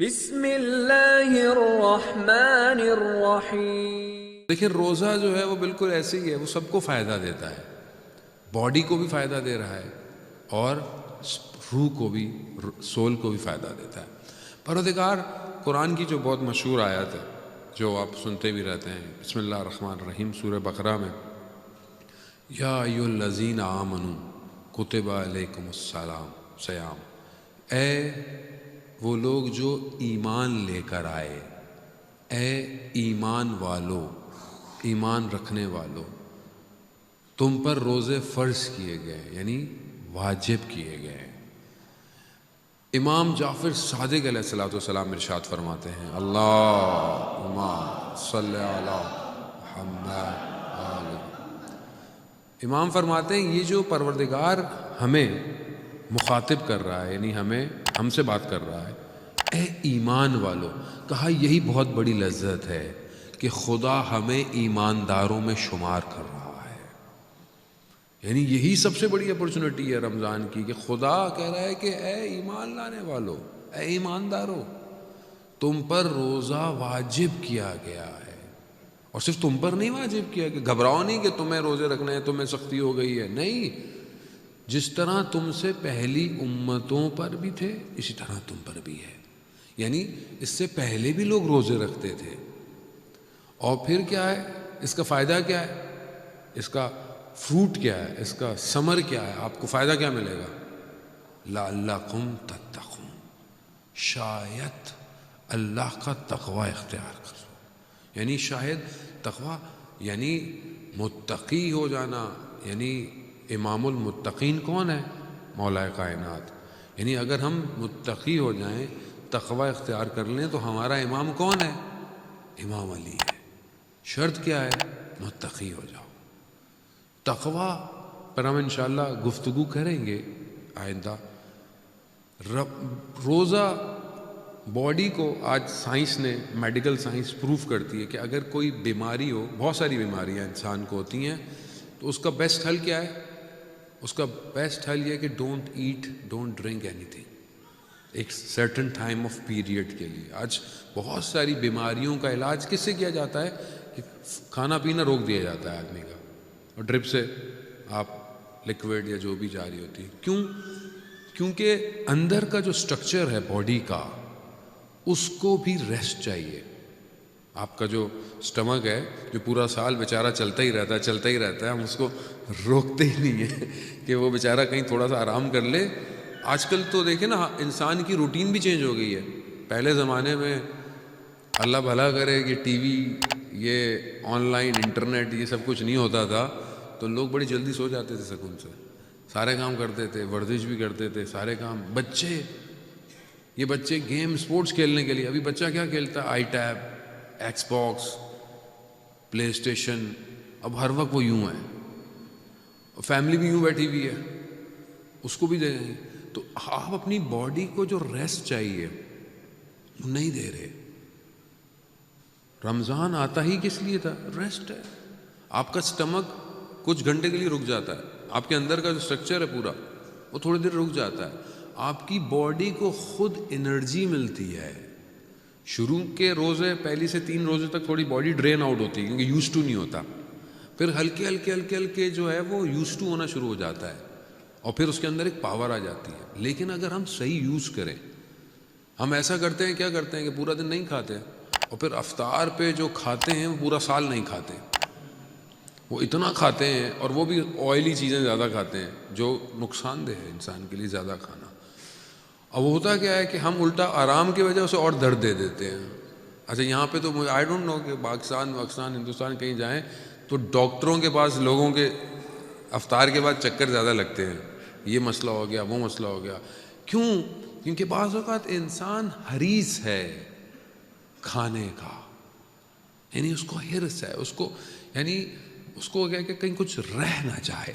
بسم اللہ الرحمن الرحیم۔ دیکھیں روزہ جو ہے وہ بالکل ایسے ہی ہے، وہ سب کو فائدہ دیتا ہے، باڈی کو بھی فائدہ دے رہا ہے اور روح کو بھی، سول کو بھی فائدہ دیتا ہے۔ پروردگار قرآن کی جو بہت مشہور آیت ہے جو آپ سنتے بھی رہتے ہیں، بسم اللہ الرحمن الرحیم، سورہ بقرہ میں، یا ایھا الذین آمنوا کتب علیکم الصیام، اے وہ لوگ جو ایمان لے کر آئے، اے ایمان والو، ایمان رکھنے والو، تم پر روزے فرض کیے گئے، یعنی واجب کیے گئے۔ امام جعفر صادق علیہ الصلوۃ والسلام ارشاد فرماتے ہیں، اللہم صلی علی محمد۔ امام فرماتے ہیں یہ جو پروردگار ہمیں مخاطب کر رہا ہے، یعنی ہم سے بات کر رہا ہے، اے ایمان والو، کہا یہی بہت بڑی لذت ہے کہ خدا ہمیں ایمانداروں میں شمار کر رہا ہے۔ یعنی یہی سب سے بڑی اپرچونٹی ہے رمضان کی، کہ خدا کہہ رہا ہے کہ اے ایمان لانے والو، اے ایماندارو، تم پر روزہ واجب کیا گیا ہے۔ اور صرف تم پر نہیں واجب کیا کہ گھبراؤ نہیں کہ تمہیں روزے رکھنے ہیں، تمہیں سختی ہو گئی ہے، نہیں، جس طرح تم سے پہلی امتوں پر بھی تھے اسی طرح تم پر بھی ہے۔ یعنی اس سے پہلے بھی لوگ روزے رکھتے تھے۔ اور پھر کیا ہے اس کا فائدہ، کیا ہے اس کا فروٹ، کیا ہے اس کا ثمر، کیا ہے آپ کو فائدہ کیا ملے گا؟ لعلکم تتقون، شاید اللہ کا تقوی اختیار کرو۔ یعنی شاید تقوی یعنی متقی ہو جانا، یعنی امام المتقین کون ہے؟ مولا کائنات۔ یعنی اگر ہم متقی ہو جائیں، تقوی اختیار کر لیں، تو ہمارا امام کون ہے؟ امام علی ہے۔ شرط کیا ہے؟ متقی ہو جاؤ۔ تقوی پر ہم انشاءاللہ گفتگو کریں گے آئندہ۔ روزہ باڈی کو، آج سائنس نے، میڈیکل سائنس پروف کرتی ہے کہ اگر کوئی بیماری ہو، بہت ساری بیماریاں انسان کو ہوتی ہیں، تو اس کا بیسٹ حل کیا ہے؟ اس کا بیسٹ حل یہ ہے کہ don't eat, don't drink anything, ایک سرٹن ٹائم آف پیریڈ کے لیے۔ آج بہت ساری بیماریوں کا علاج کس سے کیا جاتا ہے؟ کہ کھانا پینا روک دیا جاتا ہے آدمی کا، اور ڈرپ سے آپ لیکوڈ یا جو بھی جاری ہوتی ہے۔ کیوں؟ کیونکہ اندر کا جو سٹرکچر ہے باڈی کا، اس کو بھی ریسٹ چاہیے۔ آپ کا جو سٹمک ہے، جو پورا سال بیچارہ چلتا ہی رہتا ہے، چلتا ہی رہتا ہے، ہم اس کو روکتے ہی نہیں ہیں کہ وہ بیچارہ کہیں تھوڑا سا آرام کر لے۔ آج کل تو دیکھیں نا، انسان کی روٹین بھی چینج ہو گئی ہے۔ پہلے زمانے میں اللہ بھلا کرے کہ ٹی وی، یہ آن لائن انٹرنیٹ، یہ سب کچھ نہیں ہوتا تھا، تو لوگ بڑی جلدی سو جاتے تھے، سکون سے سارے کام کرتے تھے، ورزش بھی کرتے تھے، سارے کام۔ بچے گیم، سپورٹس کھیلنے کے لیے، ابھی بچہ کیا کھیلتا ہے؟ آئی ٹیب، ایکس باکس، پلے اسٹیشن، اب ہر وقت وہ یوں ہے، فیملی بھی یوں بیٹھی ہوئی ہے، اس کو بھی دے رہے ہیں۔ تو آپ اپنی باڈی کو جو ریسٹ چاہیے وہ نہیں دے رہے۔ رمضان آتا ہی کس لیے تھا؟ ریسٹ ہے۔ آپ کا سٹمک کچھ گھنٹے کے لیے رک جاتا ہے، آپ کے اندر کا جو سٹرکچر ہے پورا، وہ تھوڑی دیر رک جاتا ہے۔ آپ کی باڈی کو خود انرجی ملتی ہے۔ شروع کے روزے، پہلی سے 3 روزے تک تھوڑی باڈی ڈرین آؤٹ ہوتی ہے، کیونکہ یوز ٹو نہیں ہوتا۔ پھر ہلکے ہلکے جو ہے وہ یوز ٹو ہونا شروع ہو جاتا ہے، اور پھر اس کے اندر ایک پاور آ جاتی ہے۔ لیکن اگر ہم صحیح یوز کریں، ہم ایسا کرتے ہیں، کیا کرتے ہیں کہ پورا دن نہیں کھاتے، اور پھر افطار پہ جو کھاتے ہیں وہ پورا سال نہیں کھاتے۔ وہ اتنا کھاتے ہیں، اور وہ بھی آئلی چیزیں زیادہ کھاتے ہیں، جو نقصان دہ ہے انسان کے لیے زیادہ کھانا۔ اب ہوتا کیا ہے کہ ہم الٹا آرام کی وجہ سے اور درد دے دیتے ہیں۔ اچھا، یہاں پہ تو آئی ڈونٹ نو کہ پاکستان، ہندوستان کہیں جائیں تو ڈاکٹروں کے پاس لوگوں کے افطار کے بعد چکر زیادہ لگتے ہیں، یہ مسئلہ ہو گیا، وہ مسئلہ ہو گیا۔ کیوں؟ کیونکہ بعض اوقات انسان حریص ہے کھانے کا، یعنی اس کو حرص ہے، اس کو یعنی اس کو کیا کہ کہیں کچھ رہ نہ جائے۔